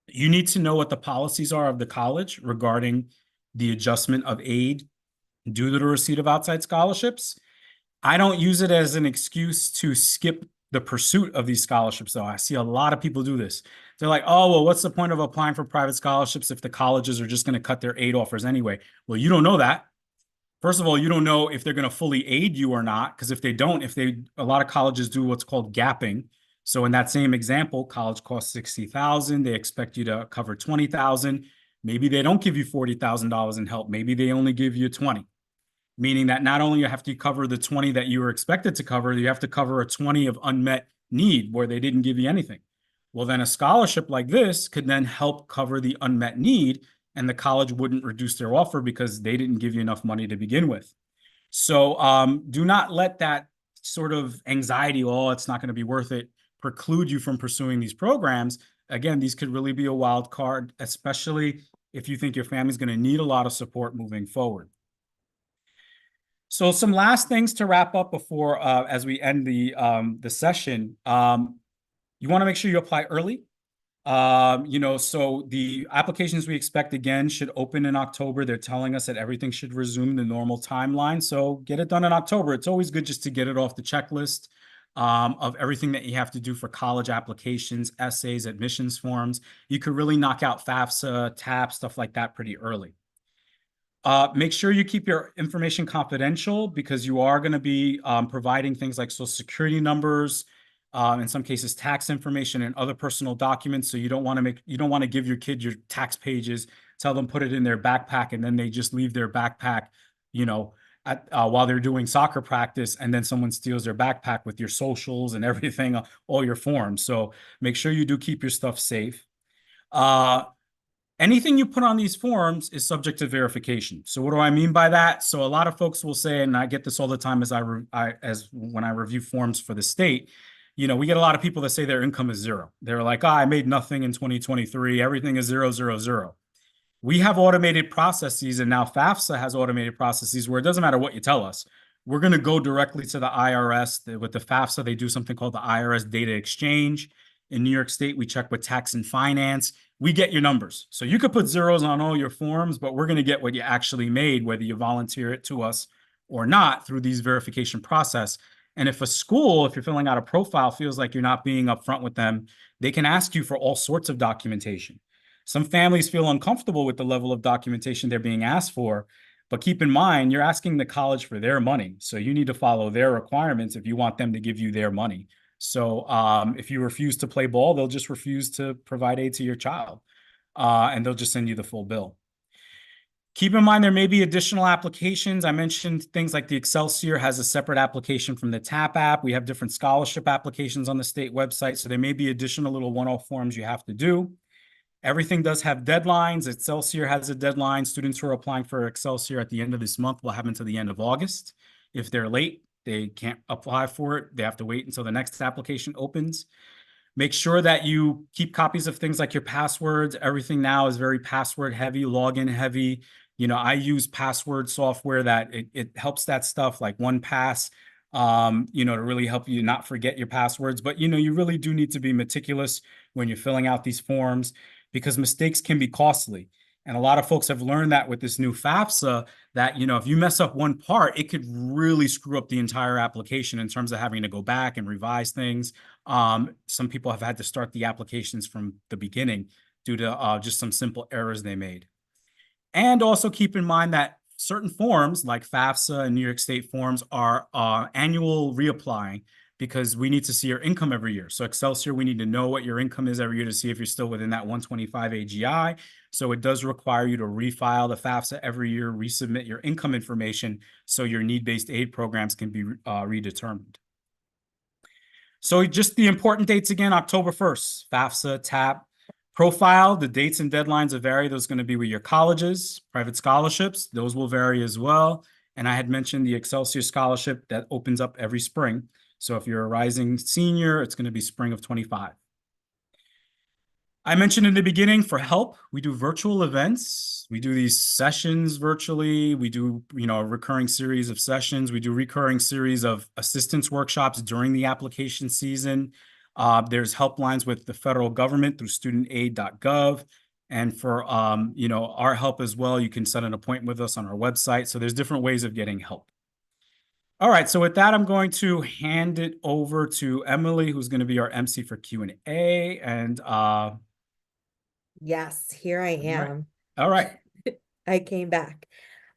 B: You need to know what the policies are of the college regarding the adjustment of aid due to the receipt of outside scholarships. I don't use it as an excuse to skip the pursuit of these scholarships, though. I see a lot of people do this. They're like, oh, well, what's the point of applying for private scholarships if the colleges are just going to cut their aid offers anyway? Well, you don't know that. First of all, you don't know if they're going to fully aid you or not, because if they don't, a lot of colleges do what's called gapping. So in that same example, college costs $60,000. They expect you to cover $20,000. Maybe they don't give you $40,000 in help. Maybe they only give you 20, meaning that not only have to cover the 20 that you were expected to cover, you have to cover a 20 of unmet need where they didn't give you anything. Well, then a scholarship like this could then help cover the unmet need, and the college wouldn't reduce their offer because they didn't give you enough money to begin with. So do not let that sort of anxiety, oh, it's not going to be worth it, preclude you from pursuing these programs. Again, these could really be a wild card, especially if you think your family's going to need a lot of support moving forward. So some last things to wrap up before as we end the session. You want to make sure you apply early. So the applications we expect again should open in October. They're telling us that everything should resume the normal timeline. So get it done in October. It's always good just to get it off the checklist of everything that you have to do for college applications, essays, admissions forms. You could really knock out FAFSA, TAP, stuff like that pretty early. Make sure you keep your information confidential because you are going to be providing things like social security numbers, in some cases tax information and other personal documents. So you don't want to give your kid your tax pages, tell them put it in their backpack, and then they just leave their backpack, while they're doing soccer practice, and then someone steals their backpack with your socials and everything, all your forms. So make sure you do keep your stuff safe. Anything you put on these forms is subject to verification. So what do I mean by that? So a lot of folks will say, and I get this all the time as when I review forms for the state, we get a lot of people that say their income is zero. They're like, I made nothing in 2023. Everything is 0, 0, 0. We have automated processes, and now FAFSA has automated processes where it doesn't matter what you tell us. We're going to go directly to the IRS. With the FAFSA, they do something called the IRS Data Exchange. In New York State, we check with Tax and Finance. We get your numbers. So you could put zeros on all your forms, but we're going to get what you actually made, whether you volunteer it to us or not, through these verification process. And if a school, if you're filling out a profile, feels like you're not being upfront with them, they can ask you for all sorts of documentation. Some families feel uncomfortable with the level of documentation they're being asked for, but keep in mind, you're asking the college for their money. So you need to follow their requirements if you want them to give you their money. So if you refuse to play ball, they'll just refuse to provide aid to your child, and they'll just send you the full bill. Keep in mind, there may be additional applications. I mentioned things like the Excelsior has a separate application from the TAP app. We have different scholarship applications on the state website. So there may be additional little one-off forms you have to do. Everything does have deadlines. Excelsior has a deadline. Students who are applying for Excelsior at the end of this month will have until the end of August. If they're late, they can't apply for it. They have to wait until the next application opens. Make sure that you keep copies of things like your passwords. Everything now is very password heavy, login heavy. I use password software that it helps that stuff like 1Pass, to really help you not forget your passwords. But, you really do need to be meticulous when you're filling out these forms because mistakes can be costly. And a lot of folks have learned that with this new FAFSA, that, if you mess up one part, it could really screw up the entire application in terms of having to go back and revise things. Some people have had to start the applications from the beginning due to just some simple errors they made. And also keep in mind that certain forms like FAFSA and New York State forms are annual reapplying because we need to see your income every year. So Excelsior, we need to know what your income is every year to see if you're still within that 125 AGI. So it does require you to refile the FAFSA every year, resubmit your income information so your need-based aid programs can be redetermined. So just the important dates again, October 1st, FAFSA, TAP. Profile, the dates and deadlines will vary. Those are going to be with your colleges, private scholarships. Those will vary as well. And I had mentioned the Excelsior Scholarship that opens up every spring. So if you're a rising senior, it's going to be spring of 25. I mentioned in the beginning, for help, we do virtual events. We do these sessions virtually. We do, a recurring series of sessions. We do recurring series of assistance workshops during the application season. There's helplines with the federal government through studentaid.gov. And for our help as well, you can set an appointment with us on our website. So there's different ways of getting help. All right, so with that, I'm going to hand it over to Emily, who's going to be our MC for Q&A. And
A: Yes, here I am.
B: all right.
A: I came back.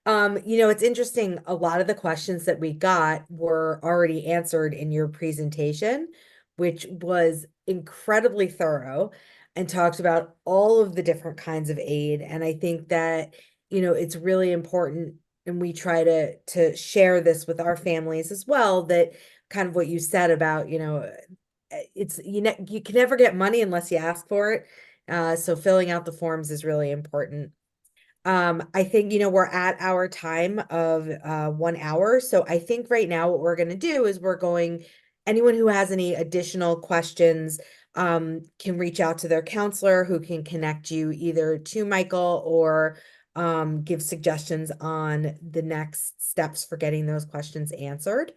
A: It's interesting. A lot of the questions that we got were already answered in your presentation, which was incredibly thorough and talked about all of the different kinds of aid. And I think that, it's really important, and we try to share this with our families as well, that kind of what you said about, it's, you can never get money unless you ask for it. So filling out the forms is really important. I think, we're at our time of 1 hour. So I think right now what we're going to do is anyone who has any additional questions can reach out to their counselor, who can connect you either to Michael or give suggestions on the next steps for getting those questions answered.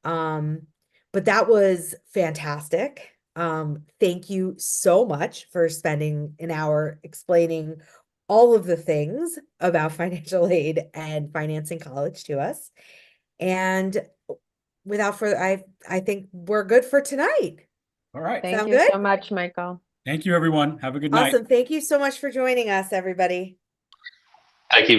A: But that was fantastic. Thank you so much for spending an hour explaining all of the things about financial aid and financing college to us. And without further, I think we're good for tonight.
B: All right.
C: Thank
A: Sound
C: you
A: good?
C: so much, Michael.
B: Thank you, everyone. Have a good night.
A: Awesome. Thank you so much for joining us, everybody.
D: Thank you.